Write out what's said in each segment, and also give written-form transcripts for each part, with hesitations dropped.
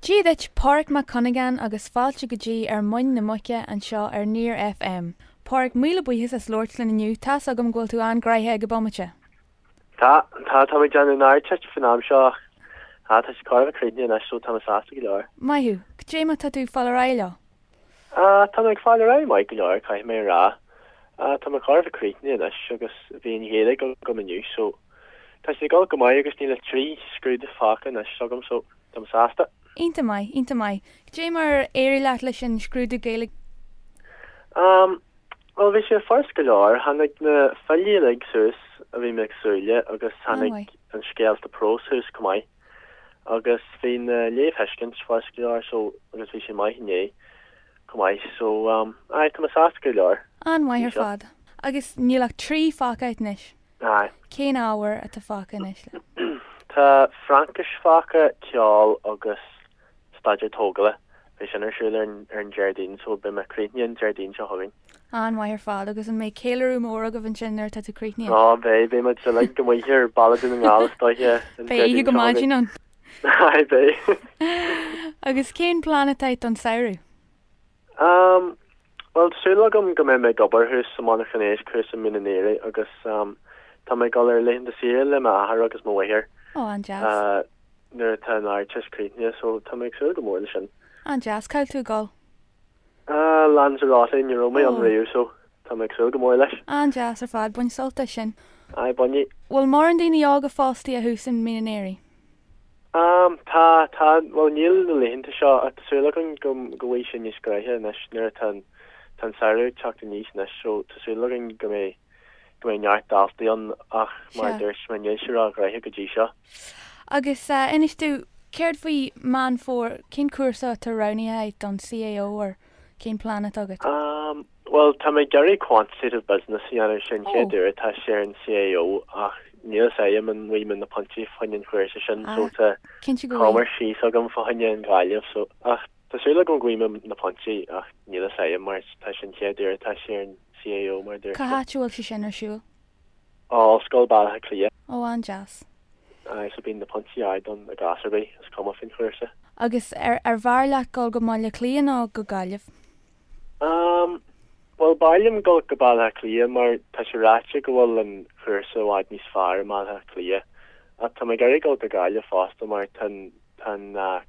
Díadit Pauric Mac Cuinneagáin agus fáilte go dtí ar muin na muice an seo ar níor FM. Pauric míle buíochas as Lordslin aniu, tas agam ghfuil tú an graithe go bomaite. Tá mé dean an Ardteist fanam seo tá sé carh críne na so tá sásta go leir. Maiú, Déma tá tú fáil raile? Tá ag fáil ra mai go leir cai mé rá. Tá carh críne na agus bhíon héile go maniu so tá sé gáil go mai agus níle trí scrúdú fácha na sogam so tá sásta. Ínta mai. Dé mar éiri leat leis an scrúdú Gaeilge? Well bhí sé fars go leir, hannig na fallíleg sús a bhí meag súile agus hannig an scéalta prósús go mai. Agus bhí na léomhheiscint fars go leir so agus bhí sé mai hinné go mai so tá sásta go leir. An mai ar fad. Agus nílach trí fáca nis? Cén áhar a tá fáca nis le? Tá Frankis fáca teáil agus staidir tógala bhí sin arsúile ar an jardín so be macríne jardín se haing. An mai ar fád agus an mé céileú mór go bhain sinnar tá tú críne. Bé me se le go maiir ballad in an gáilstoithe. Bé go máidin an. Bé. Agus cén planetáid an saoú? Well súla go mé me gobarthús sa mána chanéis chus an mininéire agus tá mé gáil ar leon de síle le ahar agus móhair. An jazz. Nuair tá an Ardteist críne so tá mé súla go mór sin. An jazz cail tú gáil? Lanzaráta in Roma an réú so tá mé súla go mór leis. An jazz ar fad buin solta sin. Bunny. Bhfuil mar an daoine ága fástaí a hús in mininéirí? Tá well níl na léonnta seo a súla go bhfuil sin níos greithe nes nuair tan saoú teachta níos nes so tásúla go mé neart dáiltaí an ach mar dúirs man níl se a greithe go dtí seo. Agus inis tú céird faoi man fór cén cuasa tá ranithe don CAO ar cén planet agat? Well tá mé geirí quantitative business anar sin chéadú tá sé an CAO ach níl éim an bhuiimen na pontí fainin chuir sin so tá comar sí agam fahaine an Gaeilge so ach tásúla go bhuiime na pontí ach níl éim mar tá sin chéadú tá sé an CAO mar dúir. Cahatúil sé sin arsúil? Scoil bailthe clia. An jazz. So bín na pontí don a gasarbé is com fin chuirsa. Agus ar bhar leat gáil go máile clíon á go Gaeilge? Well bailm go bailthe clia mar tá sé ráte go bhfuil an chuirsa bháid níos fearr máthe clia a tá mé gairí go Gaeilge fásta mar tan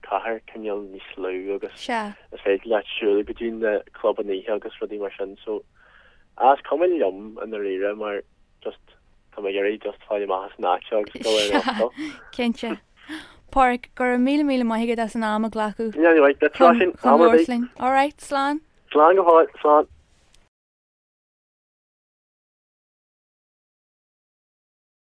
cahar cinneal níos slú agus is féidir leatsúla go dtí na club an ihe agus rudí mar sin so as cumin liom an na rire mar just tá mé gairí just fáile maithas náte agus go ar Cinnte. Pauric gur mí maithigad as an am a ghlacu. Yeah, that's right. All right, slán. Slán go háid, slán.